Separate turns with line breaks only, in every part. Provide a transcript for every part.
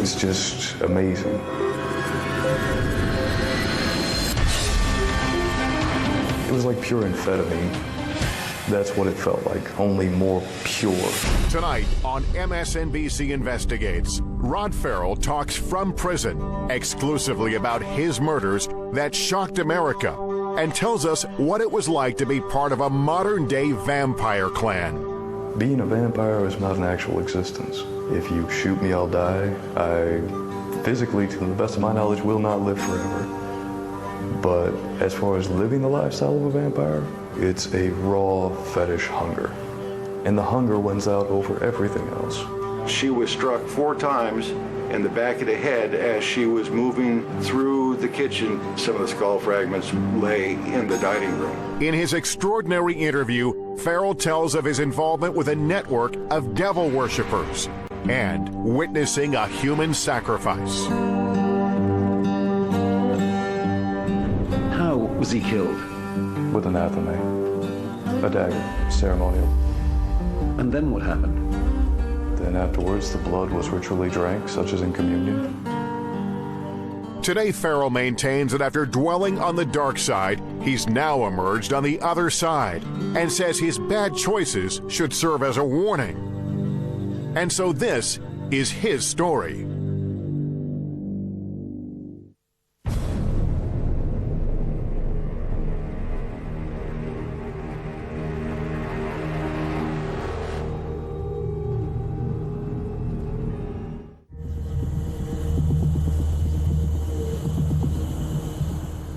was just amazing. It was like pure amphetamine. That's what it felt like, only more pure.
Tonight on MSNBC Investigates, Rod Ferrell talks from prison exclusively about his murders that shocked America and tells us what it was like to be part of a modern-day vampire clan.
Being a vampire is not an actual existence. If you shoot me, I'll die. I physically, to the best of my knowledge, will not live forever. But as far as living the lifestyle of a vampire, it's a raw fetish hunger. And the hunger wins out over everything else.
She was struck 4 times in the back of the head as she was moving through the kitchen. Some of the skull fragments lay in the dining room.
In his extraordinary interview, Ferrell tells of his involvement with a network of devil worshippers and witnessing a human sacrifice.
How was he killed?
With an athame, a dagger, ceremonial.
And then what happened?
Then afterwards, the blood was ritually drank, such as in communion.
Today, Ferrell maintains that after dwelling on the dark side, he's now emerged on the other side and says his bad choices should serve as a warning. And so this is his story.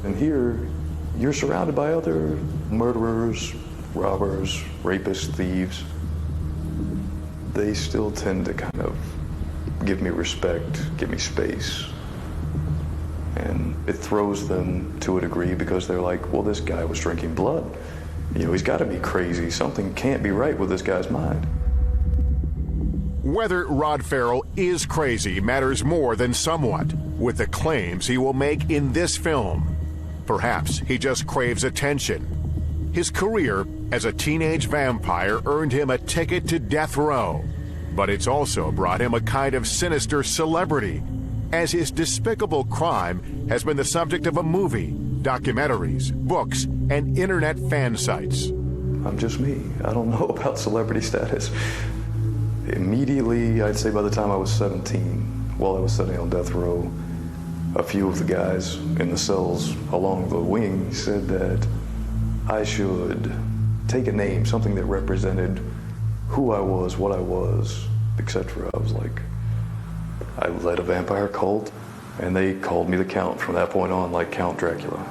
And here, you're surrounded by other murderers, robbers, rapists, thieves. They still tend to kind of give me respect, give me space. And it throws them to a degree because they're like, well, this guy was drinking blood. You know, he's got to be crazy. Something can't be right with this guy's mind.
Whether Rod Ferrell is crazy matters more than somewhat with the claims he will make in this film. Perhaps he just craves attention. His career as a teenage vampire earned him a ticket to death row, but it's also brought him a kind of sinister celebrity, as his despicable crime has been the subject of a movie, documentaries, books, and internet fan sites.
I'm just me. I don't know about celebrity status. Immediately, I'd say by the time I was 17, while I was sitting on death row, a few of the guys in the cells along the wing said that I should take a name, something that represented who I was, what I was, etc. I was like, I led a vampire cult, and they called me the Count from that point on, like Count Dracula.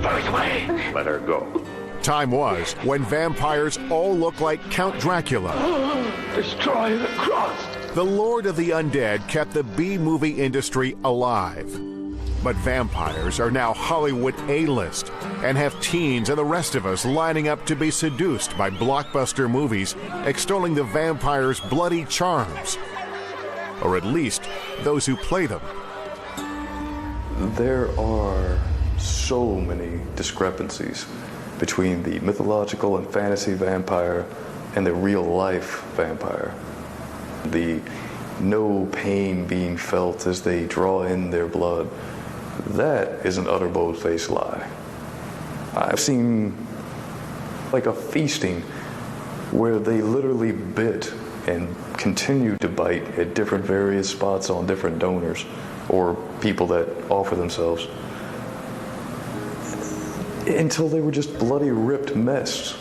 First way, let her go.
Time was when vampires all looked like Count Dracula.
Destroy the cross.
The Lord of the Undead kept the B-movie industry alive. But vampires are now Hollywood A-list and have teens and the rest of us lining up to be seduced by blockbuster movies extolling the vampire's bloody charms. Or at least those who play them.
There are so many discrepancies between the mythological and fantasy vampire and the real-life vampire. The no pain being felt as they draw in their blood, that is an utter bold-faced lie. I've seen like a feasting where they literally bit and continued to bite at different various spots on different donors or people that offer themselves until they were just bloody ripped mess.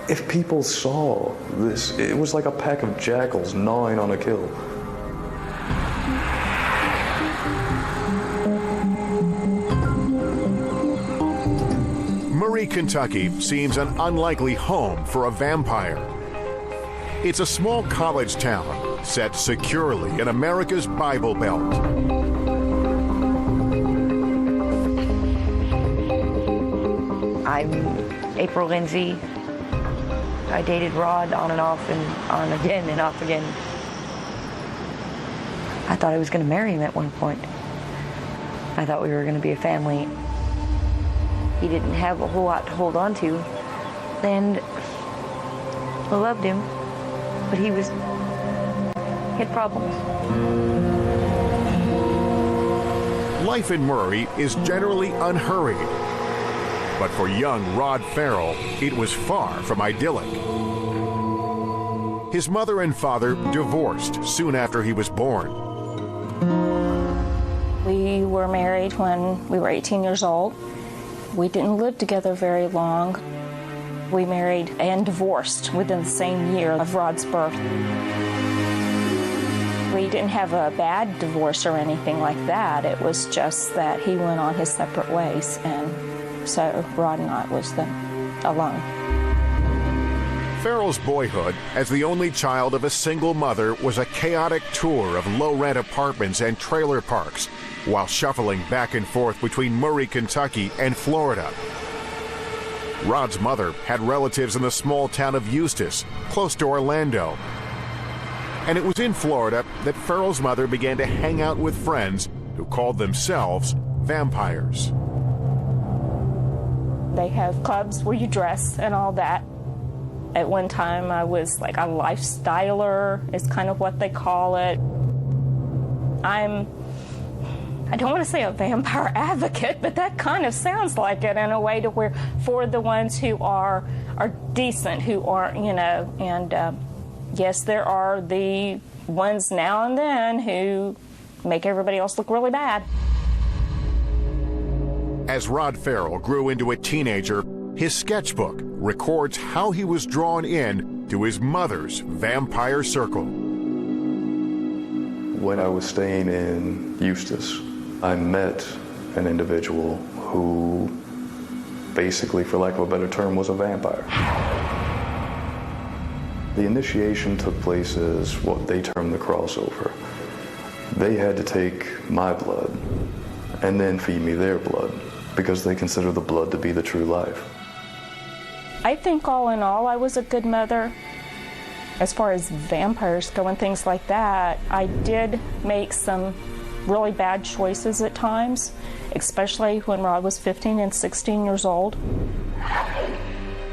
If people saw this, it was like a pack of jackals gnawing on a kill.
Murray, Kentucky seems an unlikely home for a vampire. It's a small college town set securely in America's Bible Belt.
I'm April Lindsay. I dated Rod on and off and on again and off again. I thought I was going to marry him at one point. I thought we were going to be a family. He didn't have a whole lot to hold on to, and I loved him, but he had problems.
Life in Murray is generally unhurried. But for young Rod Ferrell, it was far from idyllic. His mother and father divorced soon after he was born.
We were married when we were 18 years old. We didn't live together very long. We married and divorced within the same year of Rod's birth. We didn't have a bad divorce or anything like that. It was just that he went on his separate ways, and so Rod and I was then alone.
Ferrell's boyhood, as the only child of a single mother, was a chaotic tour of low-rent apartments and trailer parks, while shuffling back and forth between Murray, Kentucky, and Florida. Rod's mother had relatives in the small town of Eustis, close to Orlando. And it was in Florida that Ferrell's mother began to hang out with friends who called themselves vampires.
They have clubs where you dress and all that. At one time, I was like a lifestyler, is kind of what they call it. I don't want to say a vampire advocate, but that kind of sounds like it in a way to where for the ones who are decent, who are, and yes, there are the ones now and then who make everybody else look really bad.
As Rod Ferrell grew into a teenager, his sketchbook records how he was drawn in to his mother's vampire circle.
When I was staying in Eustis, I met an individual who basically, for lack of a better term, was a vampire. The initiation took place as what they term the crossover. They had to take my blood and then feed me their blood because they consider the blood to be the true life.
I think all in all, I was a good mother. As far as vampires go and things like that, I did make some really bad choices at times, especially when Rod was 15 and 16 years old.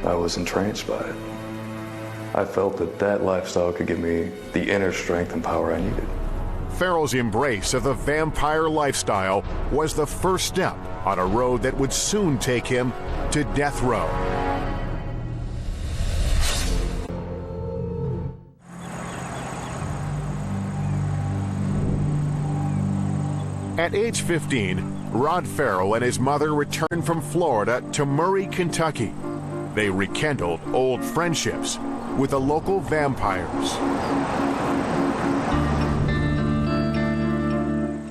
I was entranced by it. I felt that that lifestyle could give me the inner strength and power I needed.
Ferrell's embrace of the vampire lifestyle was the first step on a road that would soon take him to death row. At age 15, Rod Ferrell and his mother returned from Florida to Murray, Kentucky. They rekindled old friendships with the local vampires.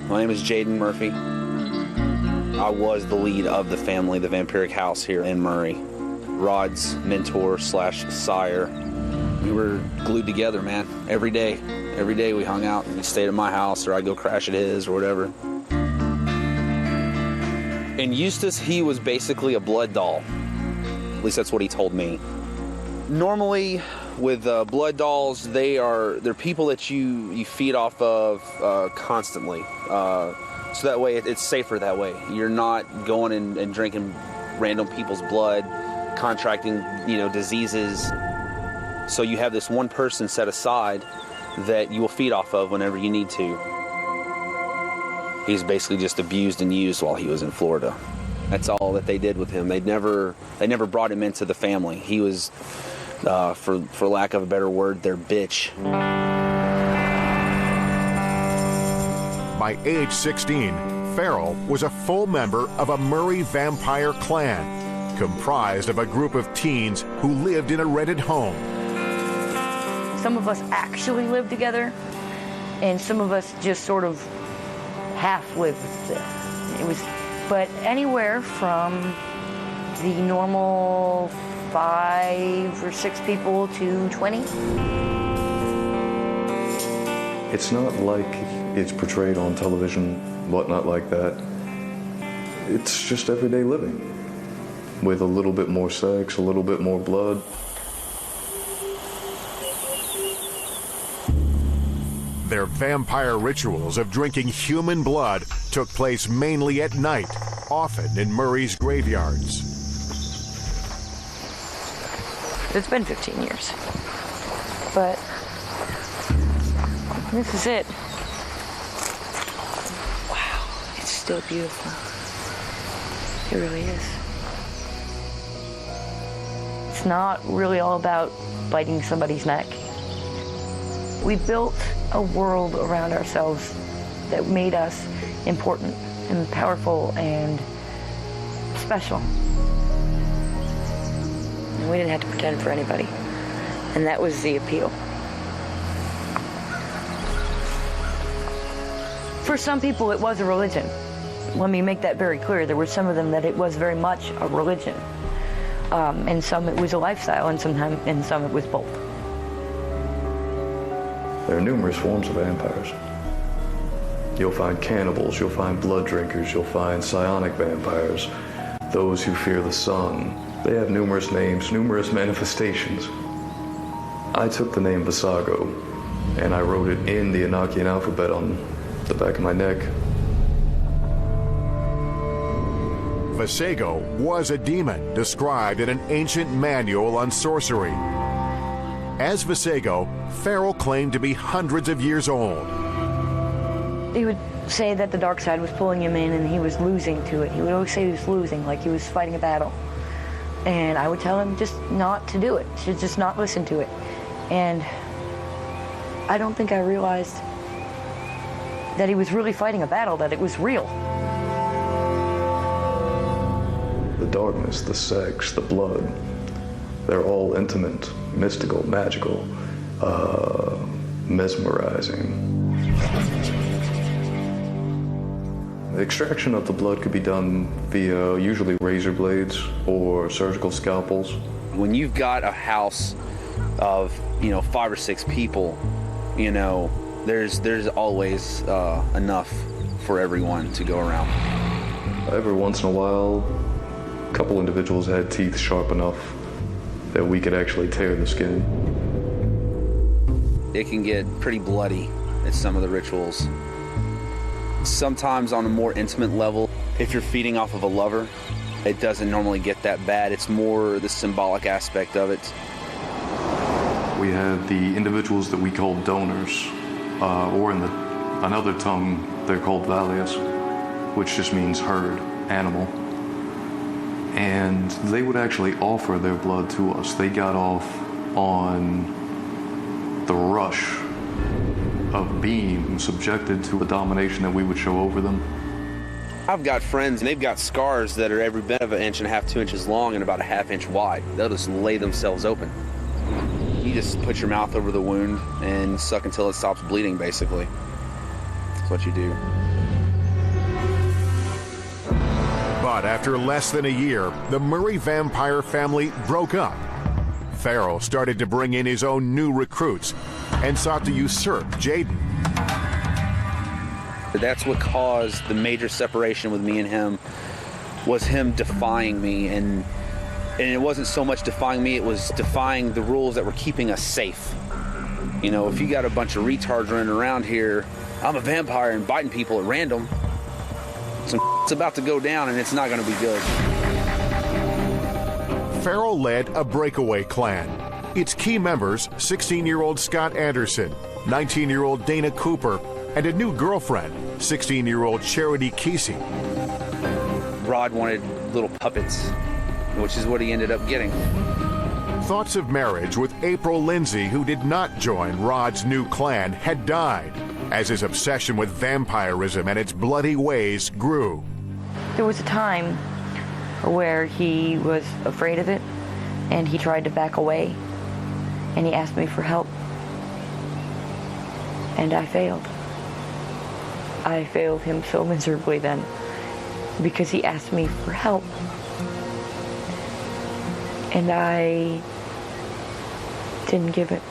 My name is Jaden Murphy. I was the lead of the family, the vampiric house here in Murray. Rod's mentor / sire. We were glued together, man, every day. Every day we hung out and he stayed at my house or I'd go crash at his or whatever. In Eustis, he was basically a blood doll. At least that's what he told me. Normally, with blood dolls, they're people that you feed off of constantly. So that way, it's safer that way. You're not going and drinking random people's blood, contracting, diseases. So you have this one person set aside that you will feed off of whenever you need to. He's basically just abused and used while he was in Florida. That's all that they did with him. They never brought him into the family. He was, for lack of a better word, their bitch.
By age 16, Ferrell was a full member of a Murray vampire clan, comprised of a group of teens who lived in a rented home.
Some of us actually lived together, and some of us just sort of half lived. But anywhere from the normal 5 or 6 people to 20.
It's not like it's portrayed on television, whatnot like that. It's just everyday living with a little bit more sex, a little bit more blood.
Their vampire rituals of drinking human blood took place mainly at night, often in Murray's graveyards.
It's been 15 years. But this is it. Wow, it's still beautiful. It really is. It's not really all about biting somebody's neck. We built a world around ourselves that made us important and powerful and special. And we didn't have to pretend for anybody. And that was the appeal. For some people, it was a religion. Let me make that very clear. There were some of them that it was very much a religion. And some it was a lifestyle, and some it was both.
There are numerous forms of vampires. You'll find cannibals, you'll find blood drinkers, you'll find psionic vampires, those who fear the sun. They have numerous names, numerous manifestations. I took the name Vesago, and I wrote it in the Enochian alphabet on the back of my neck.
Vesago was a demon described in an ancient manual on sorcery. As Vesago, Ferrell claimed to be hundreds of years old.
He would say that the dark side was pulling him in and he was losing to it. He would always say he was losing, like he was fighting a battle. And I would tell him just not to do it, to just not listen to it. And I don't think I realized that he was really fighting a battle, that it was real.
The darkness, the sex, the blood, they're all intimate, mystical, magical, mesmerizing. The extraction of the blood could be done via usually razor blades or surgical scalpels.
When you've got a house of 5 or 6 people, there's always enough for everyone to go around.
Every once in a while, a couple individuals had teeth sharp enough that we could actually tear the skin.
It can get pretty bloody at some of the rituals. Sometimes on a more intimate level, if you're feeding off of a lover, it doesn't normally get that bad. It's more the symbolic aspect of it.
We had the individuals that we called donors, or in another tongue, they're called valias, which just means herd, animal. And they would actually offer their blood to us. They got off on the rush of being subjected to a domination that we would show over them.
I've got friends, and they've got scars that are every bit of 1.5 inches, 2 inches long and about a 1/2 inch wide. They'll just lay themselves open. You just put your mouth over the wound and suck until it stops bleeding, basically. That's what you do.
But after less than a year, the Murray vampire family broke up. Ferrell started to bring in his own new recruits and sought to usurp Jaden.
That's what caused the major separation with me and him, was him defying me. And it wasn't so much defying me, it was defying the rules that were keeping us safe. If you got a bunch of retards running around here, I'm a vampire and biting people at random, it's about to go down and it's not going to be good.
Ferrell led a breakaway clan. Its key members, 16-year-old Scott Anderson, 19-year-old Dana Cooper, and a new girlfriend, 16-year-old Charity Kesey.
Rod wanted little puppets, which is what he ended up getting.
Thoughts of marriage with April Lindsay, who did not join Rod's new clan, had died as his obsession with vampirism and its bloody ways grew.
There was a time where he was afraid of it, and he tried to back away, and he asked me for help. And I failed. I failed him so miserably then, because he asked me for help. And I didn't give it.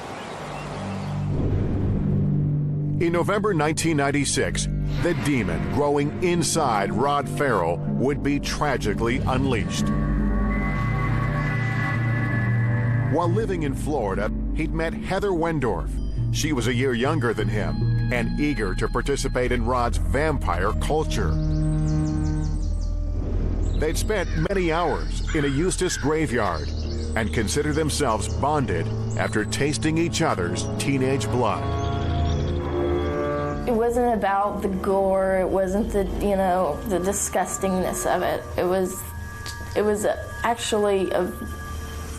In November 1996, the demon growing inside Rod Ferrell would be tragically unleashed. While living in Florida, he'd met Heather Wendorf. She was a year younger than him and eager to participate in Rod's vampire culture. They'd spent many hours in a Eustis graveyard and considered themselves bonded after tasting each other's teenage blood.
It wasn't about the gore. It wasn't the disgustingness of it. It was actually a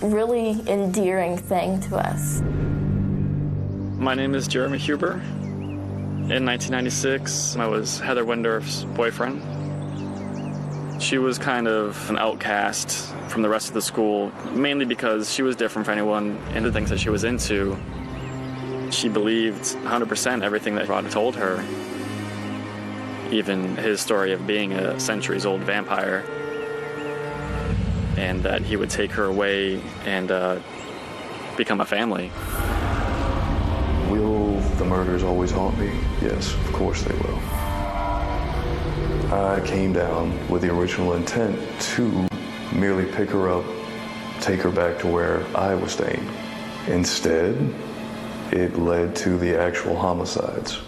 really endearing thing to us.
My name is Jeremy Huber. In 1996, I was Heather Wendorf's boyfriend. She was kind of an outcast from the rest of the school, mainly because she was different from anyone in the things that she was into. She believed 100% everything that Rod told her, even his story of being a centuries-old vampire, and that he would take her away and become a family.
Will the murders always haunt me? Yes, of course they will. I came down with the original intent to merely pick her up, take her back to where I was staying. Instead, it led to the actual homicides.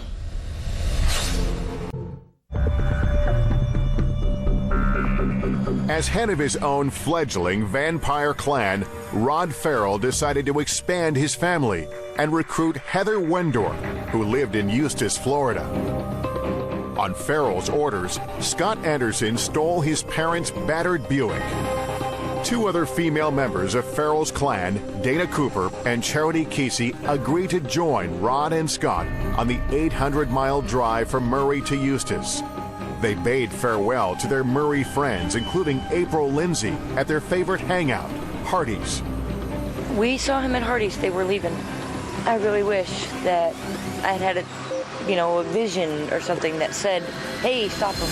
As head of his own fledgling vampire clan, Rod Ferrell decided to expand his family and recruit Heather Wendorf, who lived in Eustis, Florida. On Ferrell's orders, Scott Anderson stole his parents' battered Buick. Two other female members of Ferrell's clan, Dana Cooper and Charity Kesey, agreed to join Rod and Scott on the 800-mile drive from Murray to Eustis. They bade farewell to their Murray friends, including April Lindsay, at their favorite hangout, Hardee's.
We saw him at Hardee's. They were leaving. I really wish that I'd had a vision or something that said, hey, stop him.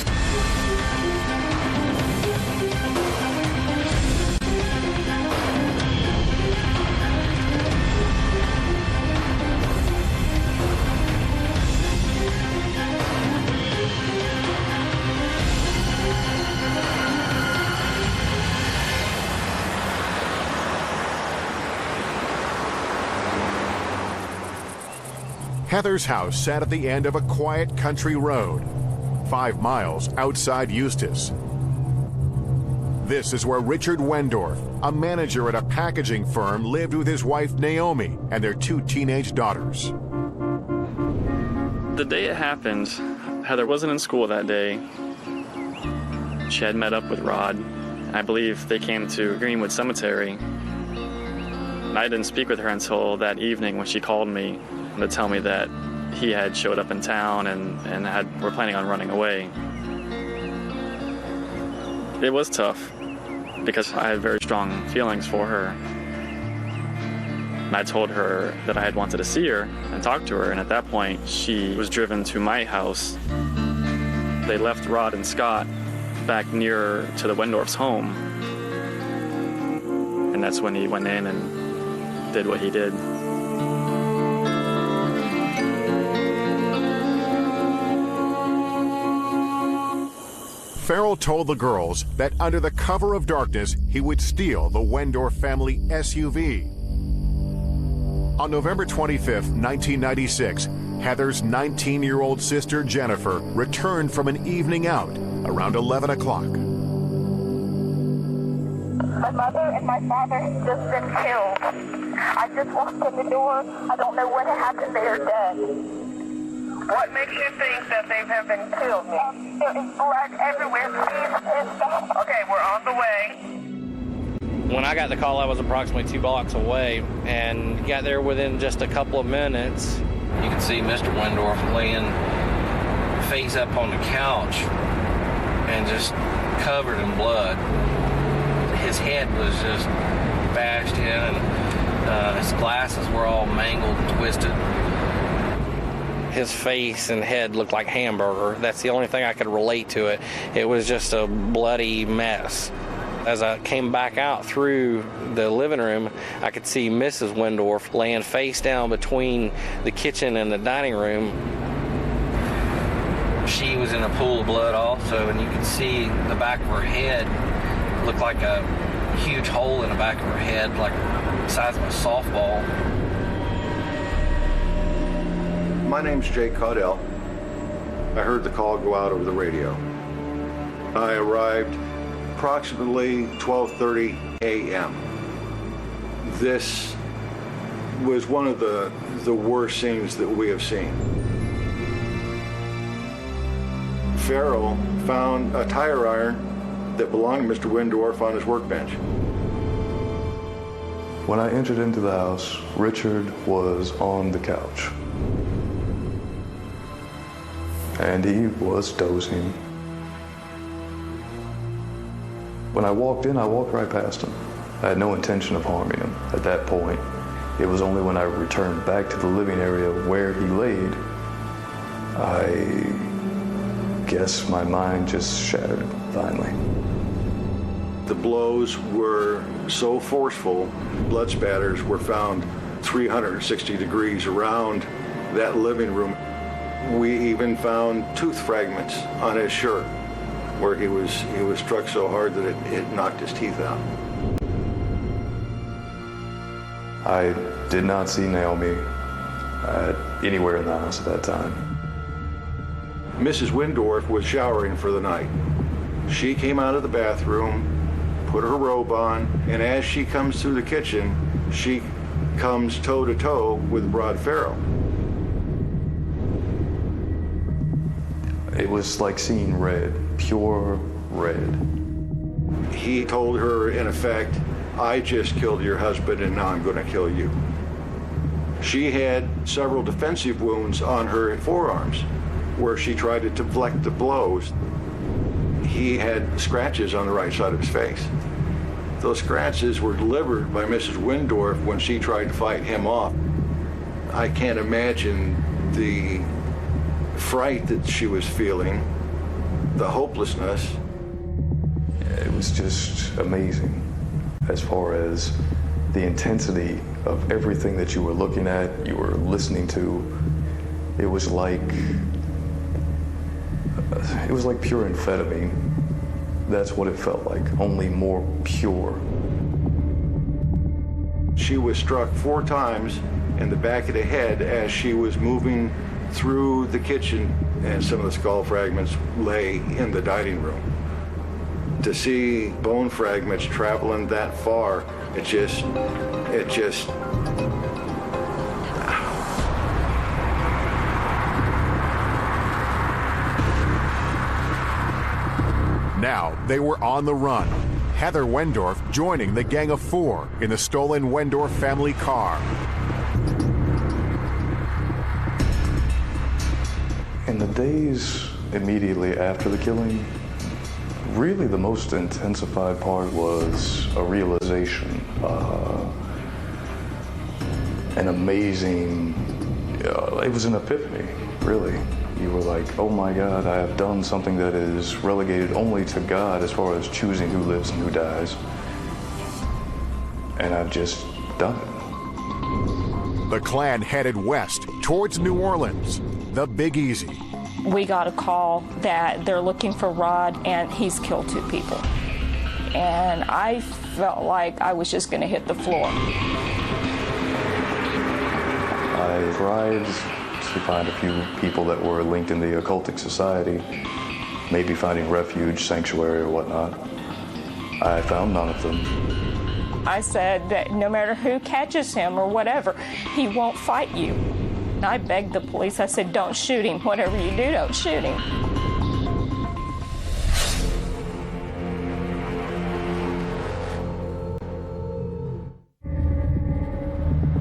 Heather's house sat at the end of a quiet country road, 5 miles outside Eustis. This is where Richard Wendorf, a manager at a packaging firm, lived with his wife Naomi and their 2 teenage daughters.
The day it happened, Heather wasn't in school that day. She had met up with Rod. I believe they came to Greenwood Cemetery. I didn't speak with her until that evening when she called me to tell me that he had showed up in town and were planning on running away. It was tough because I had very strong feelings for her. And I told her that I had wanted to see her and talk to her, and at that point she was driven to my house. They left Rod and Scott back nearer to the Wendorf's home, and that's when he went in and did what he did.
Ferrell told the girls that under the cover of darkness, he would steal the Wendorf family SUV. On November 25th, 1996, Heather's 19-year-old sister Jennifer returned from an evening out around 11 o'clock.
My mother and my father have just been killed. I just walked in the door. I don't know what happened. They are dead. What makes you think that they have been killed? There is blood everywhere. Please stop. Okay, we're on the way.
When I got the call, I was approximately 2 blocks away and got there within just a couple of minutes.
You can see Mr. Wendorf laying face up on the couch and just covered in blood. His head was just bashed in and his glasses were all mangled and twisted.
His face and head looked like hamburger. That's the only thing I could relate to it. It was just a bloody mess. As I came back out through the living room, I could see Mrs. Wendorf laying face down between the kitchen and the dining room.
She was in a pool of blood also, and you could see the back of her head looked like a huge hole in the back of her head, like the size of a softball.
My name's Jay Caudell. I heard the call go out over the radio. I arrived approximately 12:30 a.m. This was one of the worst scenes that we have seen. Ferrell found a tire iron that belonged to Mr. Wendorf on his workbench.
When I entered into the house, Richard was on the couch. And he was dozing. When I walked in, I walked right past him. I had no intention of harming him at that point. It was only when I returned back to the living area where he laid, I guess my mind just shattered finally.
The blows were so forceful, blood spatters were found 360 degrees around that living room. We even found tooth fragments on his shirt where he was struck so hard that it knocked his teeth out.
I did not see Naomi anywhere in the house at that time.
Mrs. Wendorf was showering for the night. She came out of the bathroom, put her robe on, and as she comes through the kitchen, she comes toe-to-toe with Rod Ferrell.
It was like seeing red, pure red.
He told her, in effect, I just killed your husband and now I'm going to kill you. She had several defensive wounds on her forearms where she tried to deflect the blows. He had scratches on the right side of his face. Those scratches were delivered by Mrs. Wendorf when she tried to fight him off. I can't imagine the fright that she was feeling, the hopelessness.
It was just amazing as far as the intensity of everything that you were looking at, you were listening to. It was like pure amphetamine. That's what it felt like, only more pure.
She was struck 4 times in the back of the head as she was moving through the kitchen, and some of the skull fragments lay in the dining room. To see bone fragments traveling that far, it just
Now they were on the run. Heather Wendorf joining the Gang of 4 in the stolen Wendorf family car.
In the days immediately after the killing, really the most intensified part was a realization, an amazing, it was an epiphany, really. You were like, oh my God, I have done something that is relegated only to God as far as choosing who lives and who dies. And I've just done it.
The Klan headed west towards New Orleans, the Big Easy.
We got a call that they're looking for Rod and he's killed 2 people. And I felt like I was just going to hit the floor.
I tried to find a few people that were linked in the occultic society, maybe finding refuge, sanctuary, or whatnot. I found none of them.
I said that no matter who catches him or whatever, he won't fight you. I begged the police. I said, don't shoot him. Whatever you do, don't shoot him.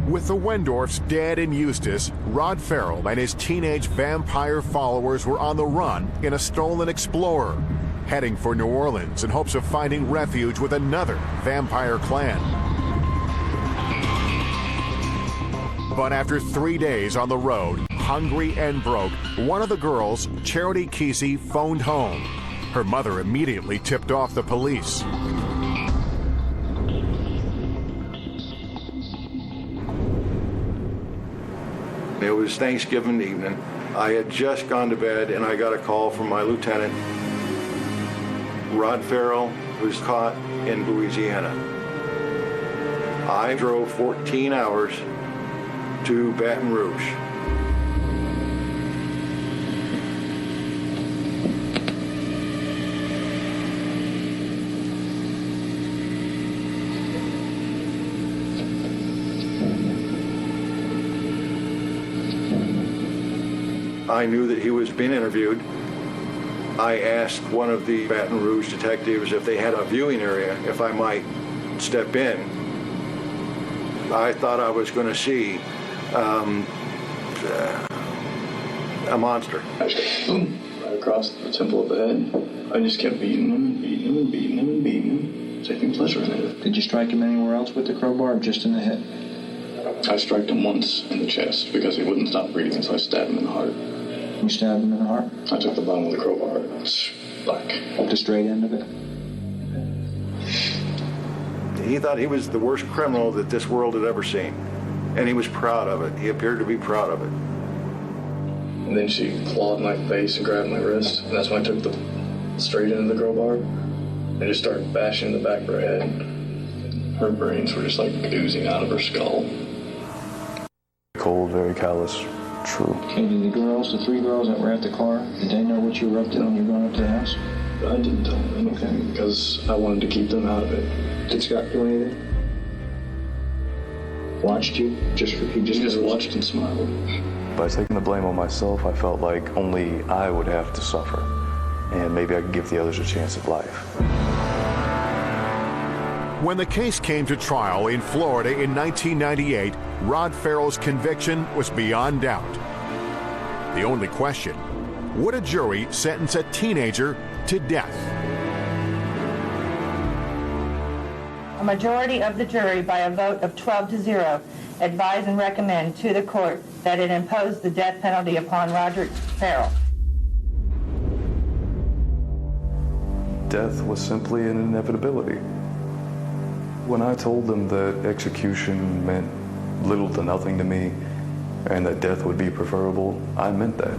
With the Wendorfs dead in Eustis, Rod Ferrell and his teenage vampire followers were on the run in a stolen Explorer, heading for New Orleans in hopes of finding refuge with another vampire clan. But after 3 days on the road, hungry and broke, one of the girls, Charity Kesey, phoned home. Her mother immediately tipped off the police.
It was Thanksgiving evening. I had just gone to bed and I got a call from my lieutenant. Rod Ferrell was caught in Louisiana. I drove 14 hours to Baton Rouge. I knew that he was being interviewed. I asked one of the Baton Rouge detectives if they had a viewing area, if I might step in. I thought I was going to see a monster.
Boom, right across the temple of the head. I just kept beating him and beating him and beating him and beating him, taking pleasure in it.
Did you strike him anywhere else with the crowbar or just in the head?
I struck him once in the chest because he wouldn't stop breathing, so I stabbed him in the heart.
You stabbed him in the heart?
I took the bottom of the crowbar. It's black.
The straight end of it?
He thought he was the worst criminal that this world had ever seen. And he was proud of it. He appeared to be proud of it.
And then she clawed my face and grabbed my wrist. And that's when I took the straight end of the crowbar and just started bashing the back of her head. Her brains were just like oozing out of her skull.
Cold, very callous, true.
Okay, did the girls, the 3 girls that were at the car, did they know what you were up to when you were going up to the house?
I didn't tell them anything because I wanted to keep them out of it.
Did Scott do anything? Watched you?
He just watched and smiled.
By taking the blame on myself, I felt like only I would have to suffer, and maybe I could give the others a chance at life.
When the case came to trial in Florida in 1998, Rod Ferrell's conviction was beyond doubt. The only question, would a jury sentence a teenager to death?
A majority of the jury, by a vote of 12-0, advise and recommend to the court that it impose the death penalty upon Roderick Ferrell.
Death was simply an inevitability. When I told them that execution meant little to nothing to me and that death would be preferable, I meant that.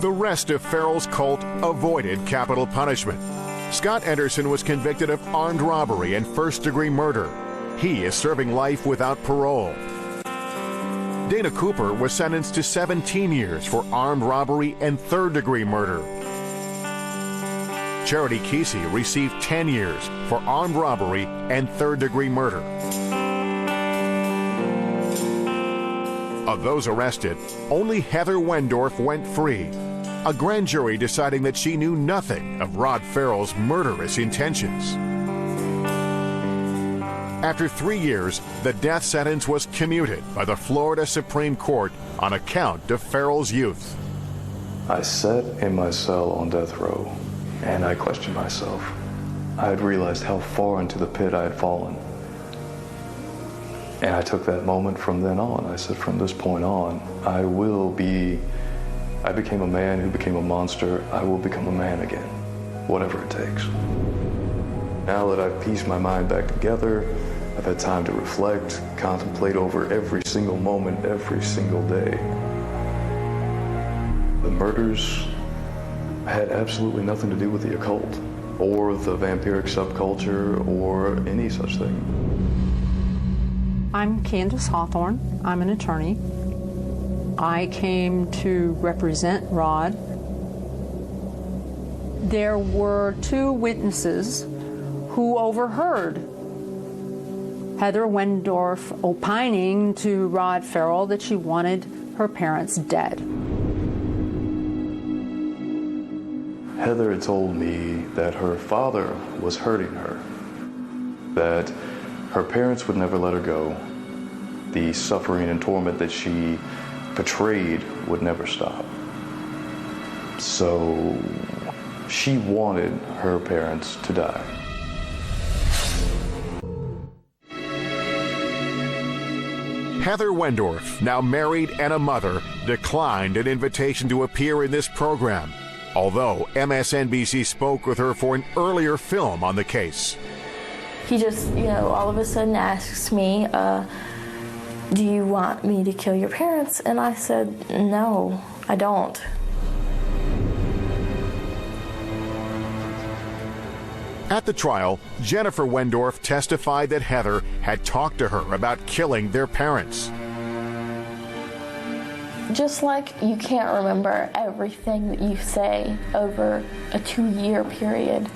The rest of Ferrell's cult avoided capital punishment. Scott Anderson was convicted of armed robbery and first-degree murder. He is serving life without parole. Dana Cooper was sentenced to 17 years for armed robbery and third-degree murder. Charity Kesey received 10 years for armed robbery and third-degree murder. Of those arrested, only Heather Wendorf went free, a grand jury deciding that she knew nothing of Rod Ferrell's murderous intentions. After 3 years, the death sentence was commuted by the Florida Supreme Court on account of Ferrell's youth.
I sat in my cell on death row, and I questioned myself. I had realized how far into the pit I had fallen. And I took that moment from then on. I said, from this point on, I became a man who became a monster. I will become a man again, whatever it takes. Now that I've pieced my mind back together, I've had time to reflect, contemplate over every single moment, every single day. The murders had absolutely nothing to do with the occult, or the vampiric subculture, or any such thing.
I'm Candace Hawthorne. I'm an attorney. I came to represent Rod. There were 2 witnesses who overheard Heather Wendorf opining to Rod Ferrell that she wanted her parents dead.
Heather had told me that her father was hurting her, that her parents would never let her go. The suffering and torment that she portrayed would never stop. So she wanted her parents to die.
Heather Wendorf, now married and a mother, declined an invitation to appear in this program, although MSNBC spoke with her for an earlier film on the case.
He just, all of a sudden asks me, do you want me to kill your parents? And I said, no, I don't.
At the trial, Jennifer Wendorf testified that Heather had talked to her about killing their parents.
Just like you can't remember everything that you say over a 2-year period,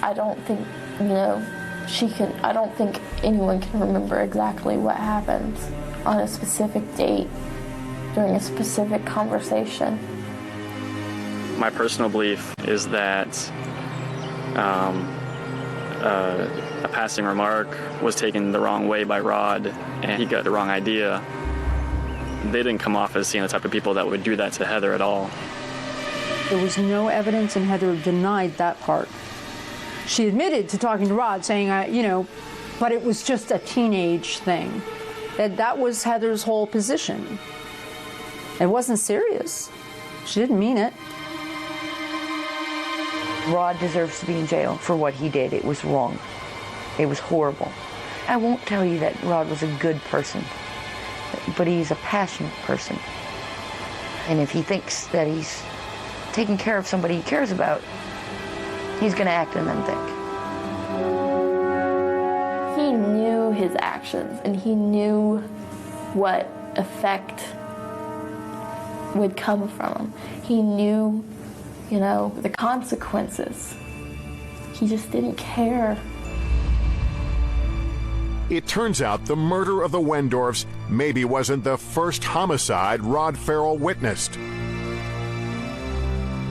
I don't think, I don't think anyone can remember exactly what happens on a specific date. during a specific conversation.
My personal belief is that a passing remark was taken the wrong way by Rod, and he got the wrong idea. They didn't come off as seeing the type of people that would do that to Heather at all.
There was no evidence, and Heather denied that part. She admitted to talking to Rod, saying, but it was just a teenage thing. That was Heather's whole position. It wasn't serious. She didn't mean it.
Rod deserves to be in jail for what he did. It was wrong. It was horrible. I won't tell you that Rod was a good person, but he's a passionate person. And if he thinks that he's taking care of somebody he cares about, he's going to act and then think.
He knew his actions, and he knew what effect would come from them. He knew, the consequences. He just didn't care.
It turns out the murder of the Wendorfs maybe wasn't the first homicide Rod Ferrell witnessed.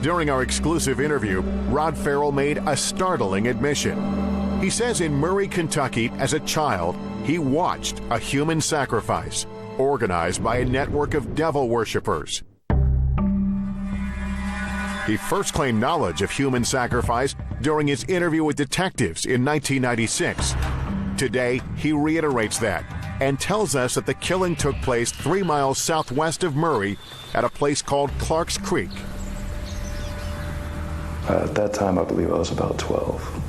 During our exclusive interview, Rod Ferrell made a startling admission. He says in Murray, Kentucky, as a child, he watched a human sacrifice organized by a network of devil worshippers. He first claimed knowledge of human sacrifice during his interview with detectives in 1996. Today, he reiterates that and tells us that the killing took place 3 miles southwest of Murray at a place called Clark's Creek.
At that time, I believe I was about 12.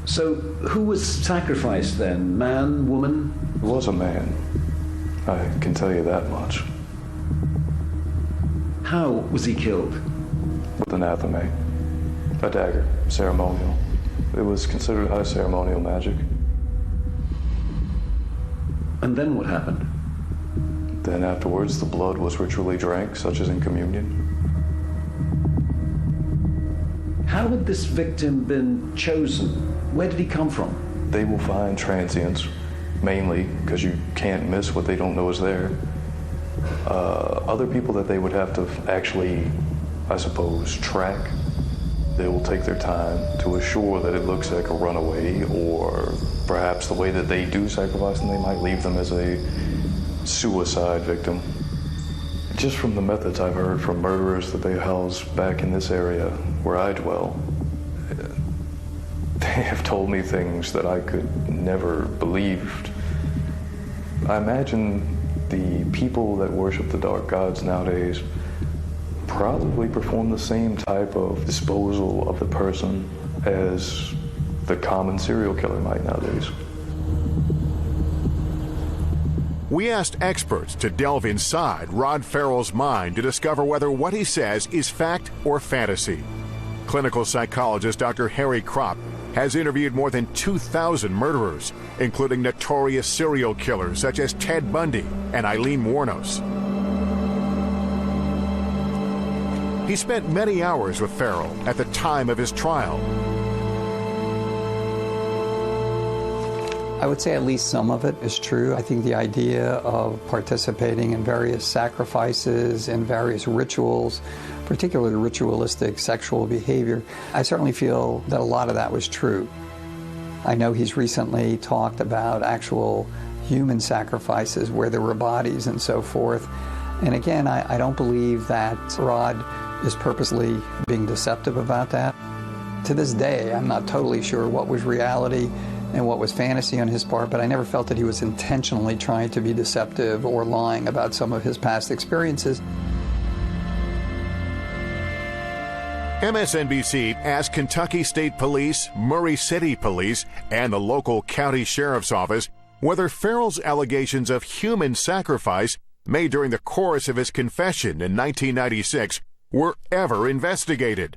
So, who was sacrificed then? Man, woman?
It was a man. I can tell you that much.
How was he killed?
With an athame, a dagger, ceremonial. It was considered high ceremonial magic.
And then what happened?
Then afterwards, the blood was ritually drank, such as in communion.
How had this victim been chosen? Where did he come from?
They will find transients, mainly because you can't miss what they don't know is there. Other people that they would have to actually, I suppose, track. They will take their time to assure that it looks like a runaway, or perhaps the way that they do sacrifice them, they might leave them as a suicide victim. Just from the methods I've heard from murderers that they house back in this area where I dwell, they have told me things that I could never believed. I imagine the people that worship the dark gods nowadays probably perform the same type of disposal of the person as the common serial killer might nowadays.
We asked experts to delve inside Rod Ferrell's mind to discover whether what he says is fact or fantasy. Clinical psychologist Dr. Harry Kropp has interviewed more than 2,000 murderers, including notorious serial killers such as Ted Bundy and Eileen Wuornos. He spent many hours with Ferrell at the time of his trial.
I would say at least some of it is true. I think the idea of participating in various sacrifices and various rituals, particularly ritualistic sexual behavior, I certainly feel that a lot of that was true. I know he's recently talked about actual human sacrifices where there were bodies and so forth. And again, I don't believe that Rod is purposely being deceptive about that. To this day, I'm not totally sure what was reality and what was fantasy on his part, but I never felt that he was intentionally trying to be deceptive or lying about some of his past experiences.
MSNBC asked Kentucky State Police, Murray City Police, and the local county sheriff's office whether Ferrell's allegations of human sacrifice made during the course of his confession in 1996 were ever investigated.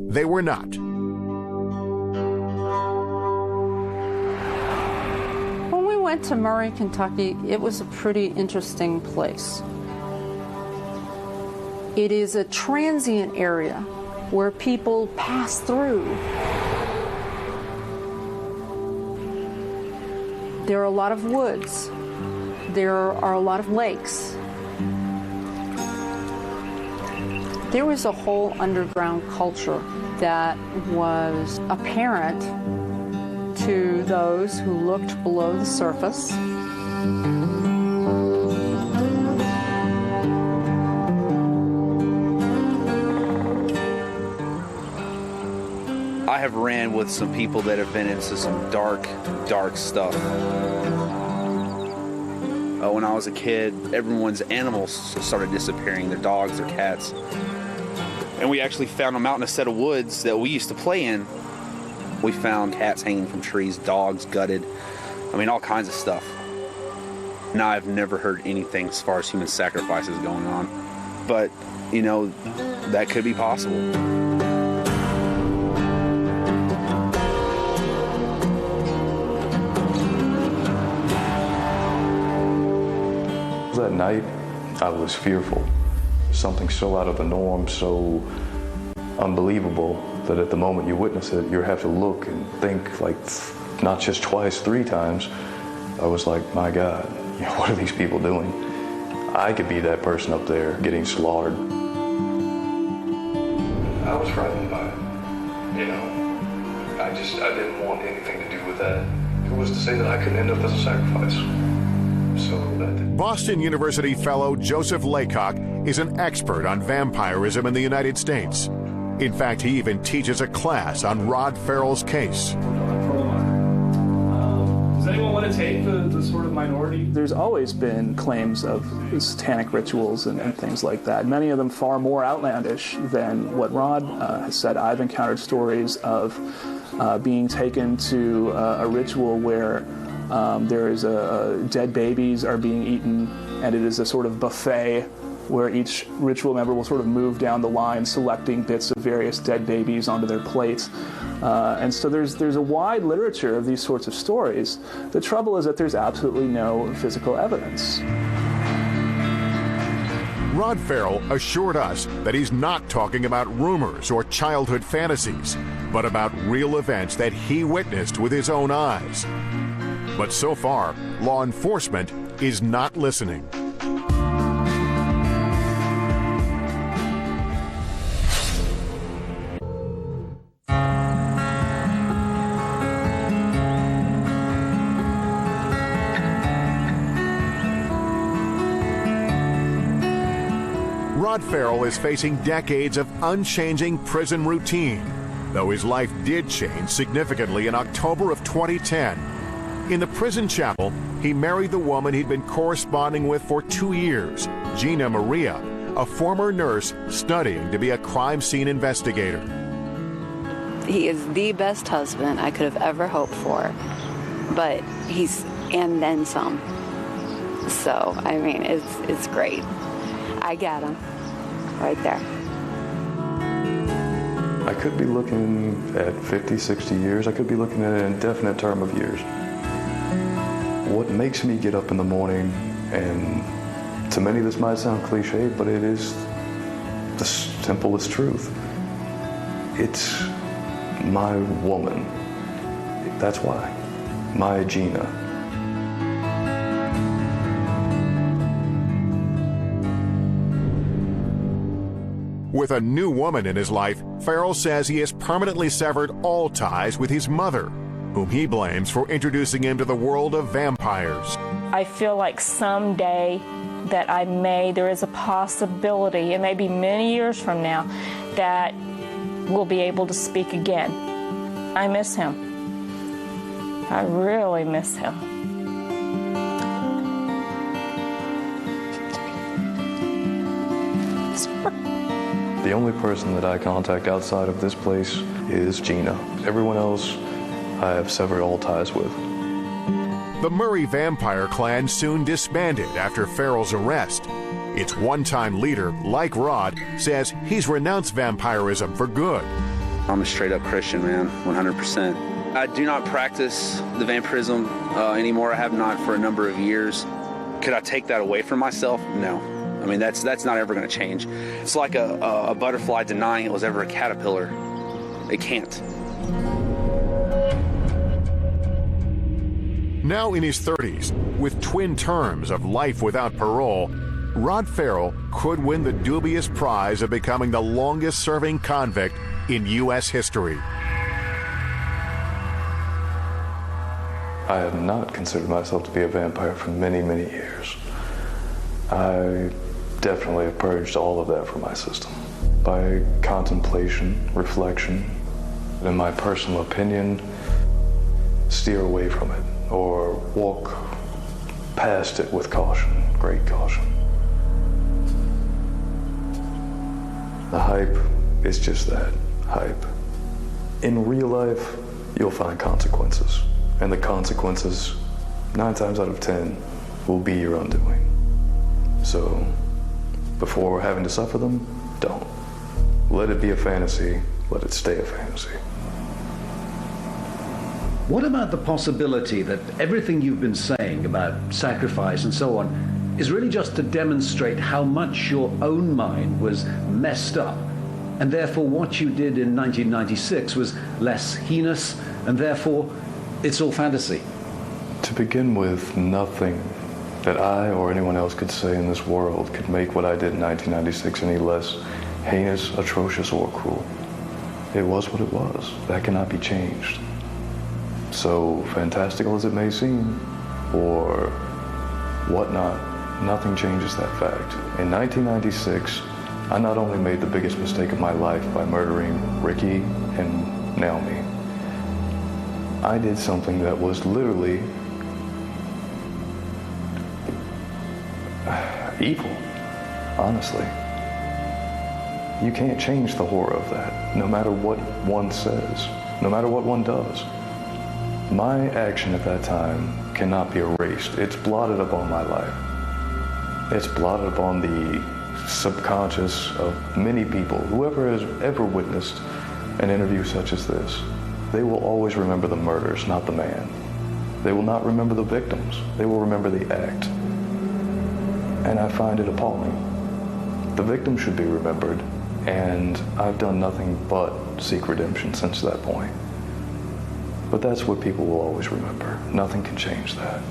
They were not.
When we went to Murray, Kentucky, it was a pretty interesting place. It is a transient area where people pass through. There are a lot of woods. There are a lot of lakes. There was a whole underground culture that was apparent to those who looked below the surface.
I have ran with some people that have been into some dark, dark stuff. When I was a kid, everyone's animals started disappearing, their dogs, their cats. And we actually found them out in a set of woods that we used to play in. We found cats hanging from trees, dogs gutted, I mean, all kinds of stuff. Now, I've never heard anything as far as human sacrifices going on. But, you know, that could be possible.
That night, I was fearful. Something so out of the norm, so unbelievable, that at the moment you witness it, you have to look and think, like, not just twice, 3 times. I was like, my God, you know, what are these people doing? I could be that person up there getting slaughtered. I was frightened by it, you know. I didn't want anything to do with that. Who was to say that I couldn't end up as a sacrifice?
Boston University fellow Joseph Laycock is an expert on vampirism in the United States. In fact, he even teaches a class on Rod Ferrell's case.
Does anyone want to take the sort of minority? There's always been claims of satanic rituals and things like that, many of them far more outlandish than what Rod has said. I've encountered stories of being taken to a ritual where there is dead babies are being eaten, and it is a sort of buffet where each ritual member will sort of move down the line, selecting bits of various dead babies onto their plates. And so there's a wide literature of these sorts of stories. The trouble is that there's absolutely no physical evidence.
Rod Ferrell assured us that he's not talking about rumors or childhood fantasies, but about real events that he witnessed with his own eyes. But so far, law enforcement is not listening. Rod Ferrell is facing decades of unchanging prison routine, though his life did change significantly in October of 2010. In the prison chapel, he married the woman he'd been corresponding with for 2 years, Gina Maria, a former nurse studying to be a crime scene investigator.
He is the best husband I could have ever hoped for, but and then some. So, I mean, it's great. I got him right there.
I could be looking at 50, 60 years. I could be looking at an indefinite term of years. What makes me get up in the morning, and to many this might sound cliche, but it is the simplest truth. It's my woman. That's why. My Gina.
With a new woman in his life, Ferrell says he has permanently severed all ties with his mother, whom he blames for introducing him to the world of vampires.
I feel like someday that there is a possibility, and maybe many years from now, that we'll be able to speak again. I miss him. I really miss him.
The only person that I contact outside of this place is Gina. Everyone else I have severed all ties with.
The Murray vampire clan soon disbanded after Ferrell's arrest. Its one-time leader, like Rod, says he's renounced vampirism for good.
I'm a straight-up Christian, man, 100%. I do not practice the vampirism anymore. I have not for a number of years. Could I take that away from myself? No. I mean, that's not ever going to change. It's like a butterfly denying it was ever a caterpillar. It can't.
Now in his 30s, with twin terms of life without parole, Rod Ferrell could win the dubious prize of becoming the longest-serving convict in U.S. history.
I have not considered myself to be a vampire for many, many years. I definitely have purged all of that from my system. By contemplation, reflection, and in my personal opinion, steer away from it or walk past it with caution, great caution. The hype is just that, hype. In real life, you'll find consequences. And the consequences, 9 times out of 10, will be your undoing. So, before having to suffer them, don't. Let it be a fantasy, let it stay a fantasy.
What about the possibility that everything you've been saying about sacrifice and so on is really just to demonstrate how much your own mind was messed up, and therefore what you did in 1996 was less heinous, and therefore it's all fantasy?
To begin with, nothing that I or anyone else could say in this world could make what I did in 1996 any less heinous, atrocious, or cruel. It was what it was. That cannot be changed. So fantastical as it may seem, or whatnot, nothing changes that fact. In 1996, I not only made the biggest mistake of my life by murdering Ricky and Naomi, I did something that was literally evil, honestly. You can't change the horror of that, no matter what one says, no matter what one does. My action at that time cannot be erased. It's blotted upon my life. It's blotted upon the subconscious of many people. Whoever has ever witnessed an interview such as this, they will always remember the murders, not the man. They will not remember the victims. They will remember the act. And I find it appalling. The victim should be remembered, and I've done nothing but seek redemption since that point. But that's what people will always remember. Nothing can change that.